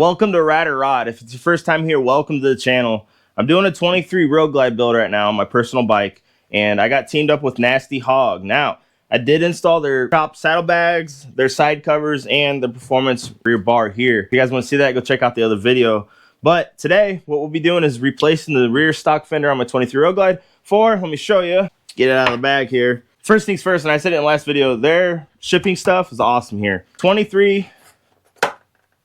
Welcome to Ride or Rod. If it's your first time here, welcome to the channel. I'm doing a 23 Roadglide build right now on my personal bike, and I got teamed up with Nasty Hog. Now, I did install their top saddlebags, their side covers, and the performance rear bar here. If you guys want to see that, go check out the other video. But today, what we'll be doing is replacing the rear stock fender on my 23 Roadglide let me show you, get it out of the bag here. First things first, and I said it in the last video, their shipping stuff is awesome here. 23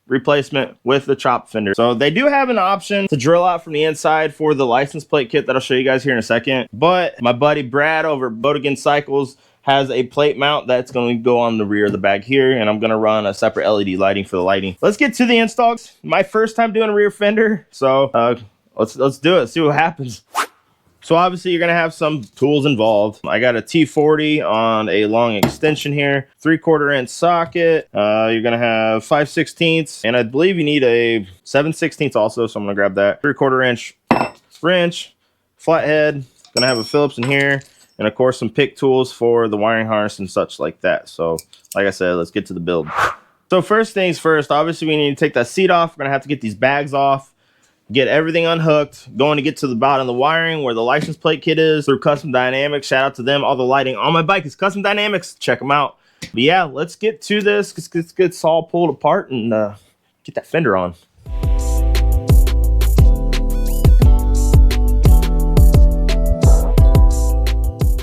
replacement with the chop fender. So they do have an option to drill out from the inside for the license plate kit that I'll show you guys here in a second. But my buddy Brad over at Boat Against Cycles has a plate mount that's going to go on the rear of the bag here, and I'm going to run a separate LED lighting for the lighting. Let's get to the installs. My first time doing a rear fender, so let's do it, see what happens. So obviously you're going to have some tools involved. I got a T40 on a long extension here, 3/4 inch socket. You're going to have 5/16, and I believe you need a 7/16 also, so I'm going to grab that. 3/4 inch wrench, flathead, going to have a Phillips in here, and of course some pick tools for the wiring harness and such like that. So like I said, let's get to the build. So first things first, obviously we need to take that seat off. We're going to have to get these bags off, get everything unhooked, going to get to the bottom of the wiring where the license plate kit is through Custom Dynamics. Shout out to them. All the lighting on my bike is Custom Dynamics. Check them out. But yeah, let's get to this. Let's get this all pulled apart and get that fender on.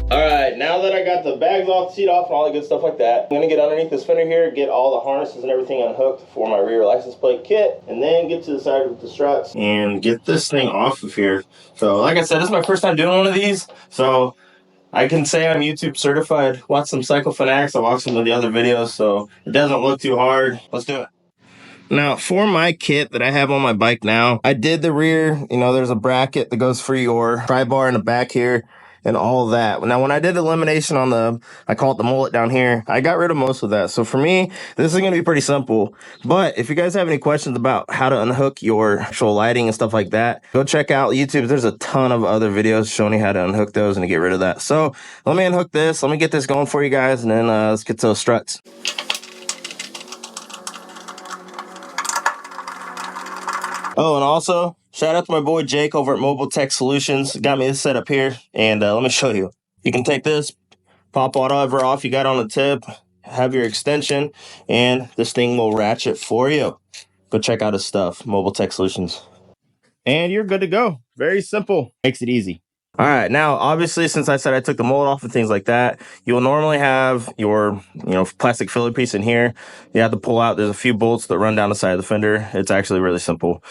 Alright, now that I got the bags off, seat off, and all that good stuff like that, I'm going to get underneath this fender here, get all the harnesses and everything unhooked for my rear license plate kit, and then get to the side with the struts and get this thing off of here. So like I said, this is my first time doing one of these, so I can say I'm YouTube certified. Watch some Cycle Fanatics, I watched some of the other videos, so it doesn't look too hard. Let's do it. Now, for my kit that I have on my bike now, I did the rear, you know, there's a bracket that goes for your tri-bar in the back here and all of that. Now, when I did elimination on the, I call it the mullet down here, I got rid of most of that. So for me, this is going to be pretty simple. But if you guys have any questions about how to unhook your actual lighting and stuff like that, go check out YouTube. There's a ton of other videos showing you how to unhook those and to get rid of that. So let me unhook this. Let me get this going for you guys, and then let's get to those struts. Oh, and also, shout out to my boy Jake over at Mobile Tech Solutions. Got me this set up here, and let me show you. You can take this, pop whatever off you got on the tip, have your extension, and this thing will ratchet for you. Go check out his stuff, Mobile Tech Solutions. And you're good to go. Very simple. Makes it easy. All right, now, obviously, since I said I took the mold off and things like that, you'll normally have your, plastic filler piece in here. You have to pull out. There's a few bolts that run down the side of the fender. It's actually really simple.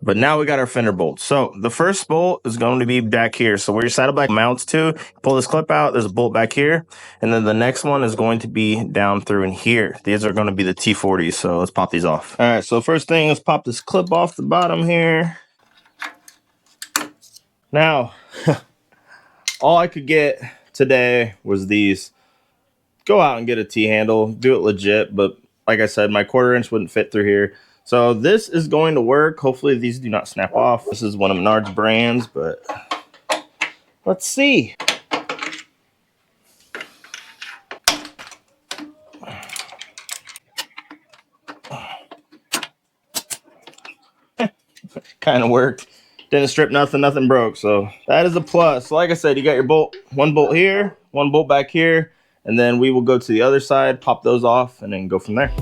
But now we got our fender bolts. So the first bolt is going to be back here. So where your saddlebag mounts to, pull this clip out, there's a bolt back here. And then the next one is going to be down through in here. These are going to be the T40s. So let's pop these off. All right, so first thing, let's pop this clip off the bottom here. Now, all I could get today was these. Go out and get a T-handle, do it legit, but like I said, my 1/4 inch wouldn't fit through here. So this is going to work. Hopefully these do not snap off. This is one of Menard's brands, but let's see. Kind of worked. Didn't strip nothing, nothing broke. So that is a plus. Like I said, you got your bolt, one bolt here, one bolt back here, and then we will go to the other side, pop those off, and then go from there.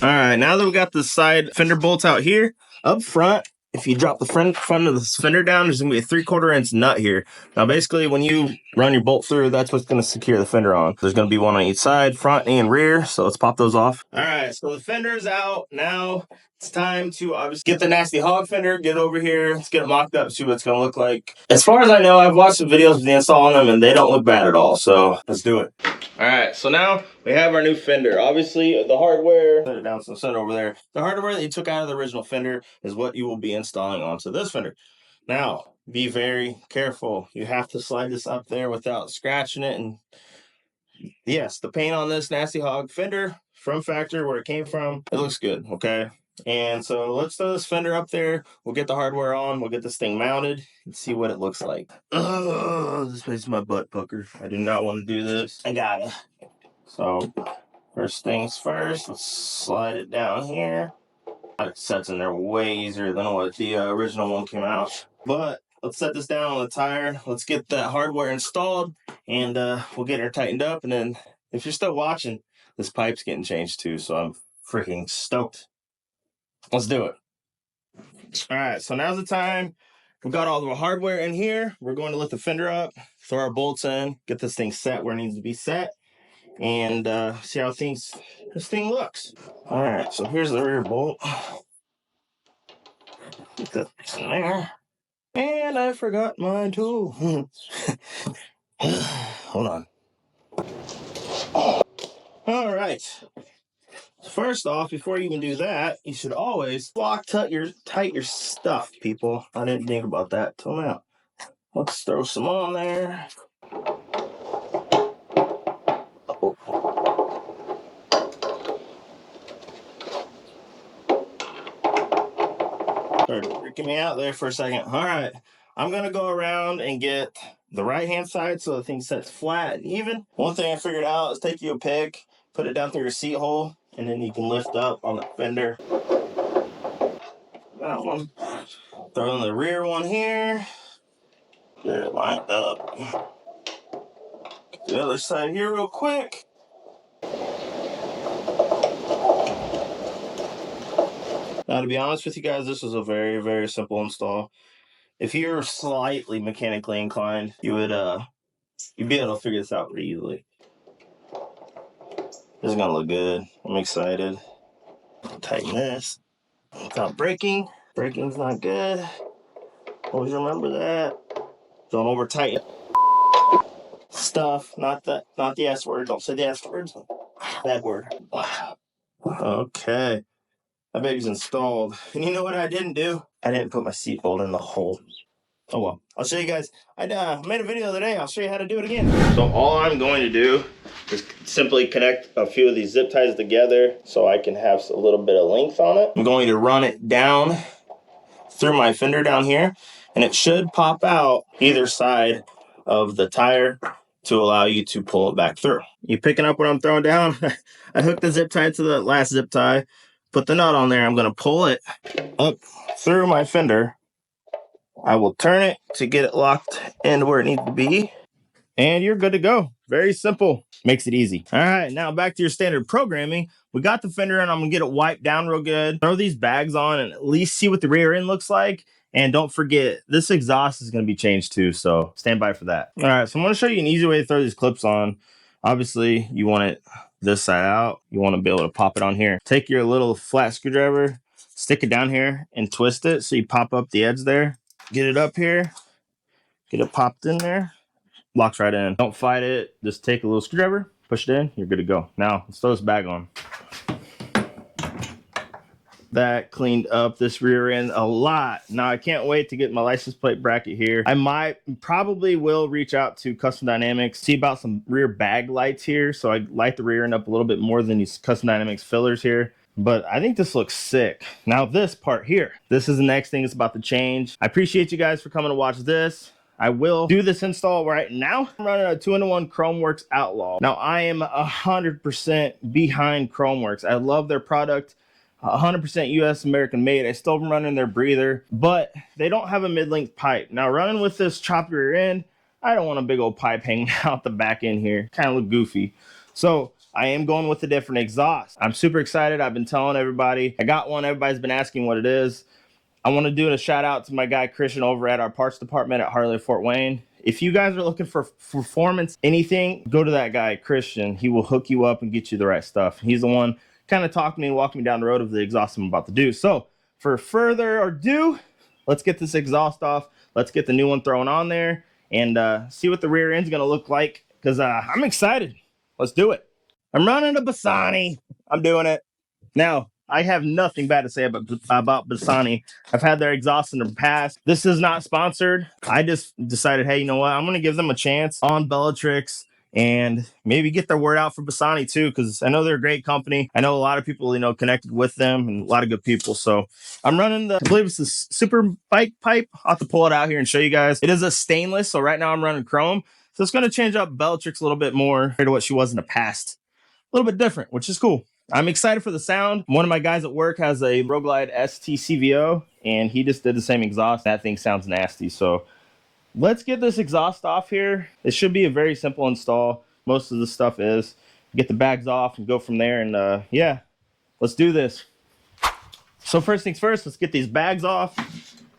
All right, now that we got the side fender bolts out here, up front, if you drop the front of the fender down, there's going to be a 3/4 inch nut here. Now, basically, when you run your bolt through, that's what's going to secure the fender on. There's going to be one on each side, front and rear, so let's pop those off. All right, so the fender's out. Now it's time to obviously get the Nasty Hog fender, get over here, let's get it mocked up, see what it's going to look like. As far as I know, I've watched some videos of the install on them, and they don't look bad at all, so let's do it. All right, so now we have our new fender. Obviously, the hardware, put it down to the center over there. The hardware that you took out of the original fender is what you will be installing onto this fender. Now, be very careful. You have to slide this up there without scratching it. And yes, the paint on this Nasty Hog fender from factory where it came from, it looks good, okay? And so let's throw this fender up there. We'll get the hardware on. We'll get this thing mounted and see what it looks like. Oh, this makes my butt pucker. I do not want to do this. I gotta. So first things first, let's slide it down here. It sets in there way easier than what the original one came out. But let's set this down on the tire. Let's get that hardware installed, and we'll get her tightened up. And then if you're still watching, this pipe's getting changed too, so I'm freaking stoked. Let's do it. All right, so now's the time. We've got all the hardware in here. We're going to lift the fender up, throw our bolts in, get this thing set where it needs to be set, and see how this thing looks. All right, so here's the rear bolt. Get that in there. And I forgot my tool. Hold on. All right. First off, before you even do that, you should always lock tight your stuff, people. I didn't think about that till now. Let's throw some on there. Oh. Started freaking me out there for a second. All right, I'm gonna go around and get the right-hand side so the thing sets flat and even. One thing I figured out is take you a pick, put it down through your seat hole, and then you can lift up on the fender. That one. Throw in the rear one here. Get it lined up. Get the other side here real quick. Now, to be honest with you guys, this is a very, very simple install. If you're slightly mechanically inclined, you'd be able to figure this out pretty easily. This is gonna look good. I'm excited. Tighten this without breaking. Breaking's not good. Always remember that. Don't over tighten stuff. Not the S word. Don't say the S word. Bad word. Okay. That baby's installed. And you know what I didn't do? I didn't put my seat bolt in the hole. Oh well. I'll show you guys. I made a video the other day. I'll show you how to do it again. So all I'm going to do is simply connect a few of these zip ties together so I can have a little bit of length on it. I'm going to run it down through my fender down here, and it should pop out either side of the tire to allow you to pull it back through. You picking up what I'm throwing down? I hooked the zip tie to the last zip tie, put the nut on there. I'm going to pull it up through my fender. I will turn it to get it locked into where it needs to be, and you're good to go. Very simple. Makes it easy. All right, now back to your standard programming. We got the fender, and I'm gonna get it wiped down real good. Throw these bags on and at least see what the rear end looks like. And don't forget, this exhaust is gonna be changed too, so stand by for that. All right, so I'm gonna show you an easy way to throw these clips on. Obviously, you want it this side out. You wanna be able to pop it on here. Take your little flat screwdriver, stick it down here, and twist it so you pop up the edge there. Get it up here, get it popped in there, locks right in. Don't fight it, just take a little screwdriver, push it in, you're good to go. Now, let's throw this bag on. That cleaned up this rear end a lot. Now, I can't wait to get my license plate bracket here. I probably will reach out to Custom Dynamics, see about some rear bag lights here, so I light the rear end up a little bit more than these Custom Dynamics fillers here. But I think this looks sick. Now this part here, this is the next thing that's about to change. I appreciate you guys for coming to watch this. I will do this install right now. I'm running a 2-in-1 Chromeworks Outlaw. Now I am 100% behind Chromeworks. I love their product. 100% US American made. I still am running their breather, but they don't have a mid-length pipe. Now running with this choppy rear end, I don't want a big old pipe hanging out the back end here. Kind of look goofy. So I am going with a different exhaust. I'm super excited. I've been telling everybody. I got one. Everybody's been asking what it is. I want to do a shout out to my guy Christian over at our parts department at Harley Fort Wayne. If you guys are looking for performance anything, go to that guy Christian. He will hook you up and get you the right stuff. He's the one kind of talked to me and walked me down the road of the exhaust I'm about to do. So for further ado, let's get this exhaust off. Let's get the new one thrown on there and see what the rear end's going to look like, because I'm excited. Let's do it. I'm running a Bassani. I'm doing it. Now, I have nothing bad to say about Bassani. I've had their exhaust in the past. This is not sponsored. I just decided, hey, you know what? I'm going to give them a chance on Bellatrix. and maybe get their word out for Bassani too, because I know they're a great company. I know a lot of people, you know, connected with them and a lot of good people. So I'm running I believe it's the Super Bike pipe. I'll have to pull it out here and show you guys. It is a stainless, so right now I'm running chrome. So it's going to change up Bellatrix a little bit more compared to what she was in the past. A little bit different, which is cool. I'm excited for the sound. One of my guys at work has a Roadglide ST CVO, and he just did the same exhaust. That thing sounds nasty. So let's get this exhaust off here. It should be a very simple install. Most of the stuff is. Get the bags off and go from there. And yeah, let's do this. So first things first, let's get these bags off.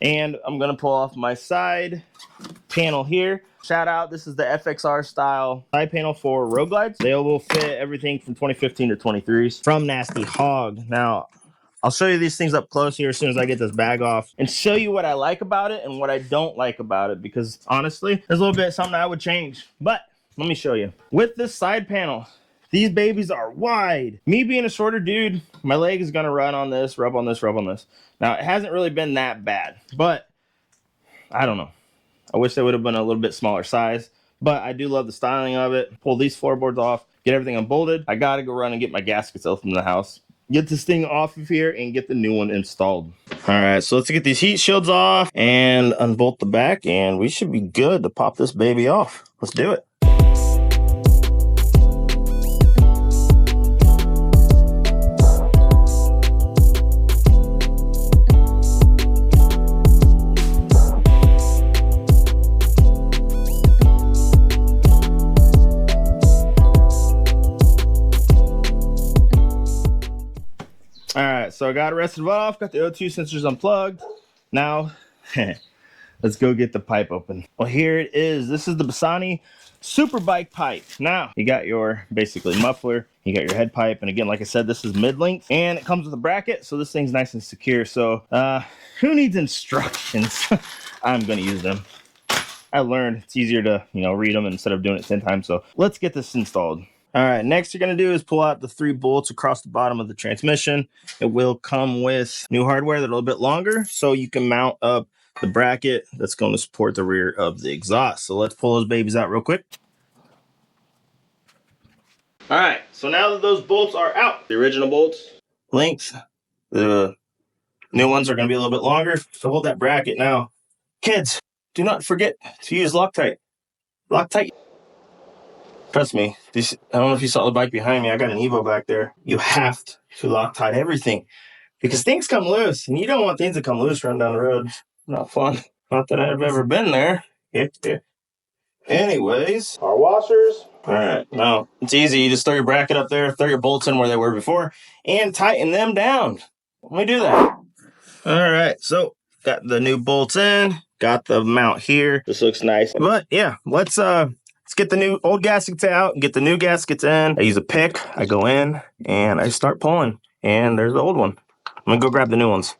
And I'm going to pull off my side panel here. Shout out, this is the FXR style side panel for Roadglides. They will fit everything from 2015 to 23s from Nasty Hog. Now, I'll show you these things up close here as soon as I get this bag off and show you what I like about it and what I don't like about it, because honestly, there's a little bit of something I would change. But let me show you. With this side panel, these babies are wide. Me being a shorter dude, my leg is gonna run on this, rub on this, rub on this. Now, it hasn't really been that bad, but I don't know. I wish they would have been a little bit smaller size, but I do love the styling of it. Pull these floorboards off, get everything unbolted. I gotta go run and get my gaskets out from the house. Get this thing off of here and get the new one installed. All right, so let's get these heat shields off and unbolt the back, and we should be good to pop this baby off. Let's do it. All right, so I got the rest of it off, got the O2 sensors unplugged. Now, let's go get the pipe open. Well, here it is. This is the Bassani Super Bike pipe. Now, you got your basically muffler, you got your head pipe, and again, like I said, this is mid-length, and it comes with a bracket, so this thing's nice and secure. So, who needs instructions? I'm gonna use them. I learned it's easier to, you know, read them instead of doing it 10 times, so let's get this installed. All right, next you're going to do is pull out the 3 bolts across the bottom of the transmission. It will come with new hardware that are a little bit longer, so you can mount up the bracket that's going to support the rear of the exhaust. So let's pull those babies out real quick. All right, so now that those bolts are out, the original bolts length, the new ones are going to be a little bit longer. So hold that bracket now. Kids, do not forget to use Loctite. Loctite. Trust me, I don't know if you saw the bike behind me. I got an Evo back there. You have to Loctite everything because things come loose, and you don't want things to come loose running down the road. Not fun. Not that I've ever been there. Anyways, our washers. All right, now it's easy. You just throw your bracket up there, throw your bolts in where they were before, and tighten them down. Let me do that. All right, so got the new bolts in, got the mount here. This looks nice. But yeah, let's get the new old gaskets out and get the new gaskets in. I use a pick. I go in and I start pulling. And there's the old one. I'm gonna go grab the new ones.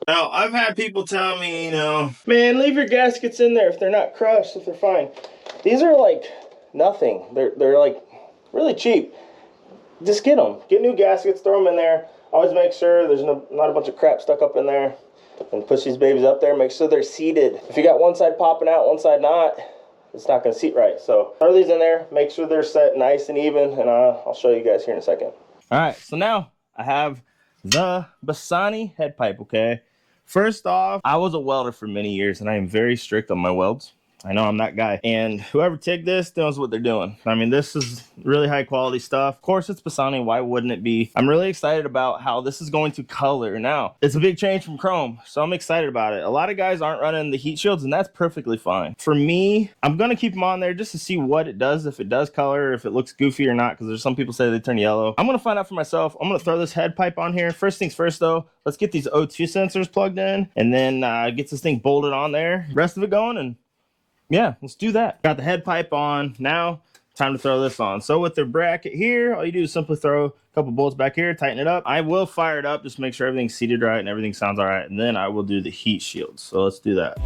Now, I've had people tell me, you know, man, leave your gaskets in there if they're not crushed, if they're fine. These are like nothing. They're like really cheap. Just get them. Get new gaskets, throw them in there. Always make sure there's not a bunch of crap stuck up in there. And push these babies up there. Make sure they're seated. If you got one side popping out, one side not, it's not going to seat right. So throw these in there, make sure they're set nice and even, and I'll show you guys here in a second. All right, so now I have the Bassani head pipe, okay? First off, I was a welder for many years, and I am very strict on my welds. I know I'm that guy. And whoever TIG this knows what they're doing. I mean, this is really high quality stuff. Of course, it's Bassani. Why wouldn't it be? I'm really excited about how this is going to color. Now, it's a big change from chrome, so I'm excited about it. A lot of guys aren't running the heat shields, and that's perfectly fine. For me, I'm going to keep them on there just to see what it does, if it does color, if it looks goofy or not, because there's some people say they turn yellow. I'm going to find out for myself. I'm going to throw this head pipe on here. First things first, though, let's get these O2 sensors plugged in, and then get this thing bolted on there. Rest of it going, and yeah, let's do that. Got the head pipe on. Now, time to throw this on. So with the bracket here, all you do is simply throw a couple bolts back here, tighten it up. I will fire it up, just make sure everything's seated right and everything sounds all right. And then I will do the heat shields. So let's do that.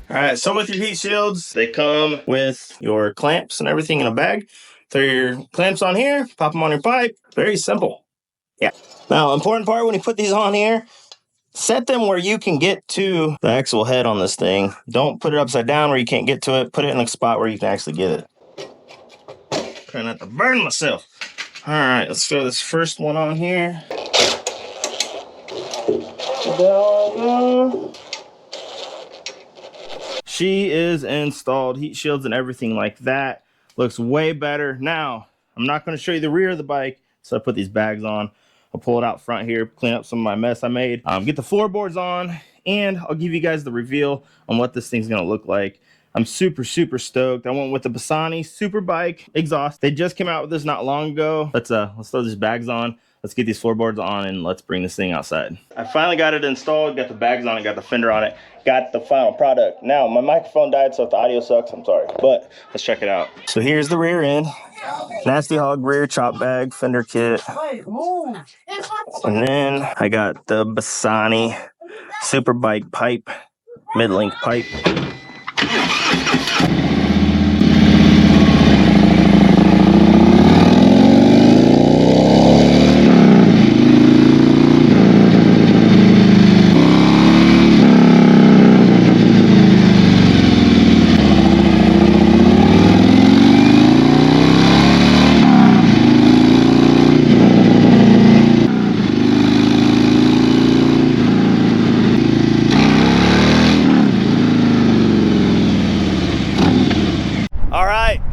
All right, so with your heat shields, they come with your clamps and everything in a bag. Throw your clamps on here, pop them on your pipe. Very simple. Yeah. Now, important part when you put these on here, set them where you can get to the actual head on this thing. Don't put it upside down where you can't get to it. Put it in a spot where you can actually get it. Try not to burn myself. All right, let's throw this first one on here. She is installed, heat shields and everything like that. Looks way better. Now, I'm not going to show you the rear of the bike, so I put these bags on. I'll pull it out front here, clean up some of my mess I made, get the floorboards on, and I'll give you guys the reveal on what this thing's going to look like. I'm super stoked. I went with the Bassani Superbike exhaust. They just came out with this not long ago. Let's throw these bags on. Let's get these floorboards on and let's bring this thing outside. I finally got it installed, got the bags on it, got the fender on it, got the final product. Now, my microphone died, so if the audio sucks, I'm sorry. But let's check it out. So here's the rear end. Nasty Hog rear chop bag, fender kit. And then I got the Bassani Superbike pipe, mid-length pipe.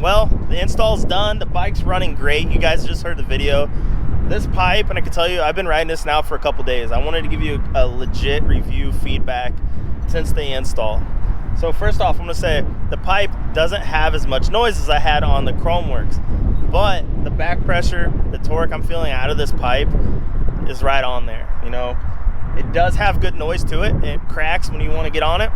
Well, the install's done. The bike's running great. You guys just heard the video. This pipe, and I can tell you, I've been riding this now for a couple days. I wanted to give you a legit review feedback since the install. So first off, I'm gonna say the pipe doesn't have as much noise as I had on the Chromeworks, but the back pressure, the torque I'm feeling out of this pipe is right on there. You know, it does have good noise to it. It cracks when you want to get on it.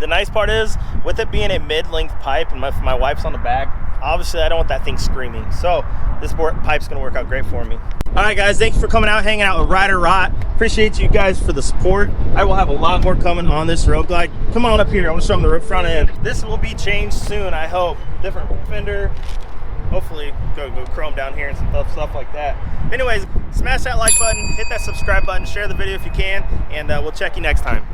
The nice part is, with it being a mid-length pipe and my wife's on the back, obviously I don't want that thing screaming. So this pipe's gonna work out great for me. All right, guys, thanks for coming out, hanging out with Ryder Rot. Appreciate you guys for the support. I will have a lot more coming on this Roadglide. Come on up here, I wanna show them the front end. This will be changed soon, I hope. Different fender. Hopefully go chrome down here and some stuff like that. Anyways, smash that like button, hit that subscribe button, share the video if you can, and we'll check you next time.